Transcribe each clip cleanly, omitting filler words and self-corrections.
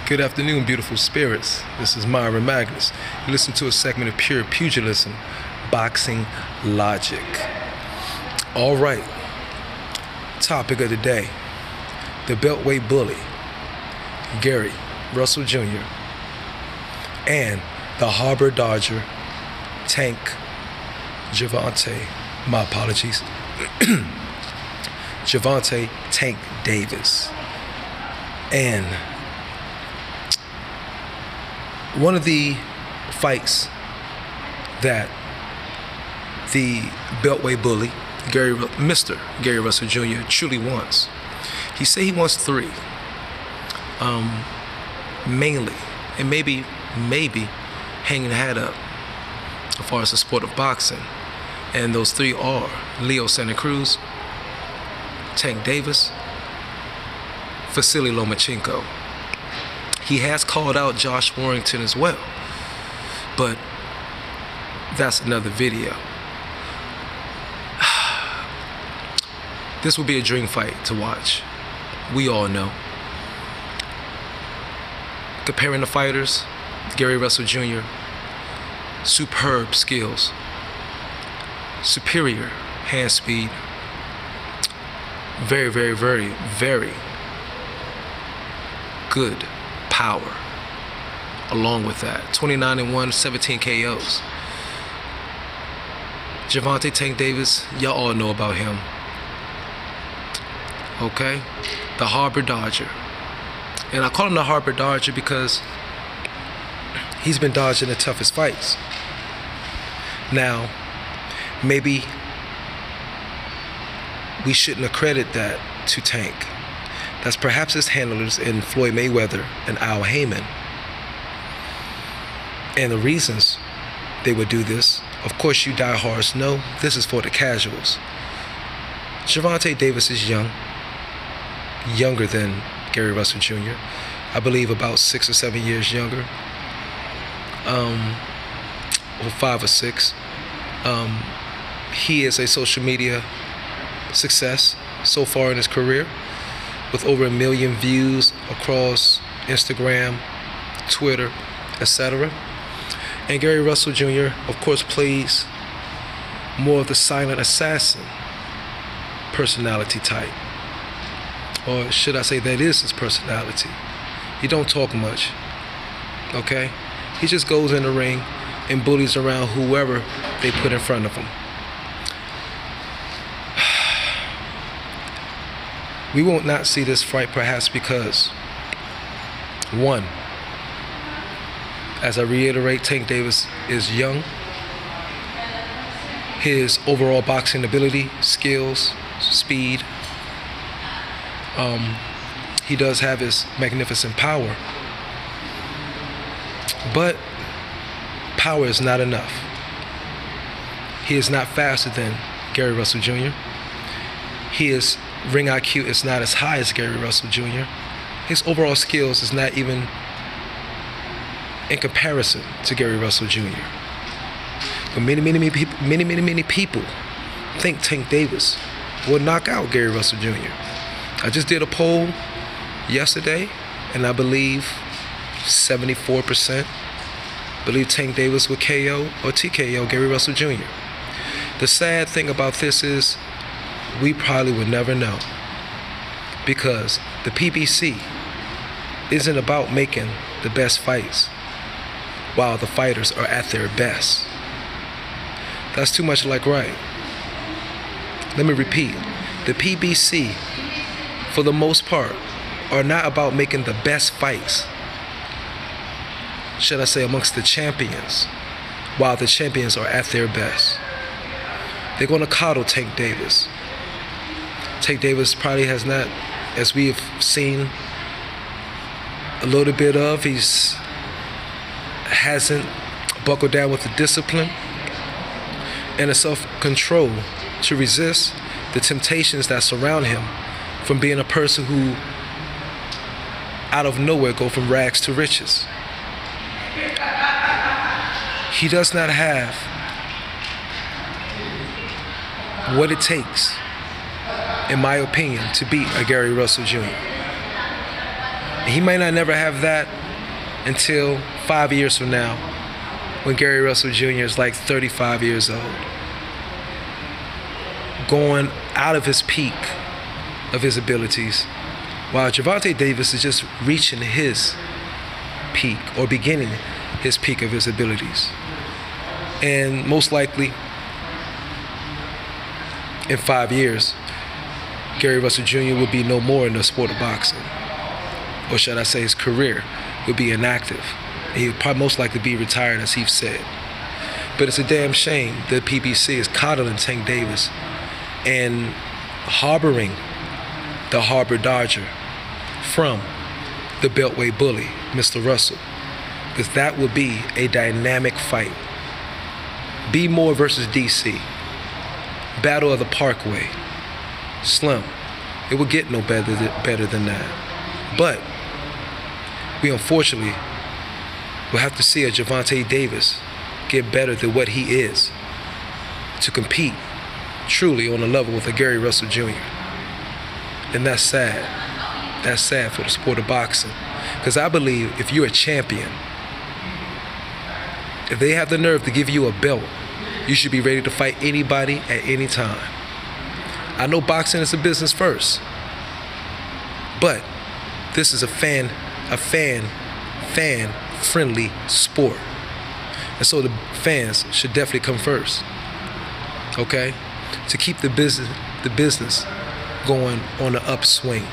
Good afternoon, beautiful spirits. This is Myron Magnus. You listen to a segment of pure pugilism, boxing logic. All right. Topic of the day: the Beltway Bully, Gary Russell Jr. and the Harbor Dodger, Tank Gervonta. My apologies. Gervonta Tank Davis. And one of the fights that the Beltway Bully, Mr. Gary Russell Jr. truly wants. He said he wants 3. Mainly, and maybe hanging the hat up as far as the sport of boxing. And those 3 are Leo Santa Cruz, Tank Davis, Vasily Lomachenko. He has called out Josh Warrington as well, but that's another video. This will be a dream fight to watch. We all know. Comparing the fighters, Gary Russell Jr., superb skills, superior hand speed, very good power. Along with that, 29-1, 17 KOs. Gervonta Tank Davis, y'all all know about him. Okay? The Harbor Dodger. And I call him the Harbor Dodger because he's been dodging the toughest fights. Now, maybe we shouldn't accredit that to Tank. That's perhaps his handlers in Floyd Mayweather and Al Heyman. And the reasons they would do this, of course you diehards know, this is for the casuals. Gervonta Davis is young, younger than Gary Russell Jr. I believe about 6 or 7 years younger, or 5 or 6. He is a social media success so far in his career, with over 1 million views across Instagram, Twitter, etc. And Gary Russell Jr., of course, plays more of the silent assassin personality type. Or should I say that is his personality. He don't talk much, okay? He just goes in the ring and bullies around whoever they put in front of him. We won't not see this fight perhaps because, one, as I reiterate, Tank Davis is young. His overall boxing ability, skills, speed, he does have his magnificent power. But power is not enough. He is not faster than Gary Russell Jr. His ring IQ is not as high as Gary Russell Jr. His overall skills is not even in comparison to Gary Russell Jr. But many people think Tank Davis will knock out Gary Russell Jr. I just did a poll yesterday, and I believe 74% believe Tank Davis would KO or TKO Gary Russell Jr. The sad thing about this is we probably would never know, because the PBC isn't about making the best fights while the fighters are at their best. That's too much like right. Let me repeat. The PBC, for the most part, are not about making the best fights, should I say, amongst the champions, while the champions are at their best. They're going to coddle Tank Davis. Tank Davis probably has not, as we have seen a little bit of, hasn't buckled down with the discipline and the self-control to resist the temptations that surround him from being a person who out of nowhere go from rags to riches. He does not have what it takes, in my opinion, to beat a Gary Russell Jr. He might not never have that until 5 years from now, when Gary Russell Jr. is like 35 years old, going out of his peak of his abilities, while Gervonta Davis is just reaching his peak or beginning his peak of his abilities. And most likely, in 5 years, Gary Russell Jr. will be no more in the sport of boxing. Or should I say his career would be inactive. He would probably most likely be retired, as he's said. But it's a damn shame the PBC is coddling Tank Davis and harboring the Harbor Dodger from the Beltway Bully, Mr. Russell. Because that would be a dynamic fight. B Moore versus DC. Battle of the Parkway. Slim. It would get no better than that. But we unfortunately will have to see a Gervonta Davis get better than what he is to compete truly on a level with a Gary Russell Jr. And that's sad. That's sad for the sport of boxing. Because I believe if you're a champion, if they have the nerve to give you a belt, you should be ready to fight anybody at any time. I know boxing is a business first, but this is a fan-friendly sport. And so the fans should definitely come first, okay? To keep the business going on the upswing.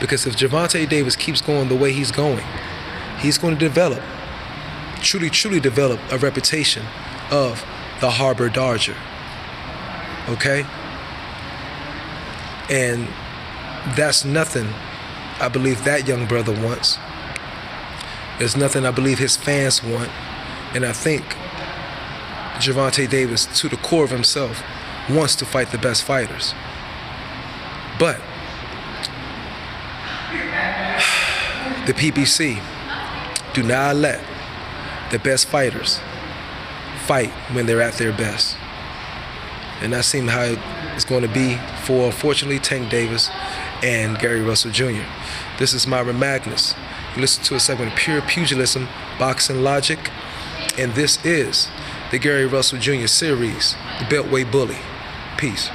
Because if Gervonta Davis keeps going the way he's going to develop, truly develop a reputation of the Harbor Dodger, okay? And that's nothing I believe that young brother wants. There's nothing I believe his fans want. And I think Gervonta Davis, to the core of himself, wants to fight the best fighters. But the PBC do not let the best fighters fight when they're at their best. And that seems how it's going to be for, unfortunately, Tank Davis and Gary Russell Jr. This is Myron Magnus. You listen to a segment of Pure Pugilism, Boxing Logic, and this is the Gary Russell Jr. series, the Beltway Bully. Peace.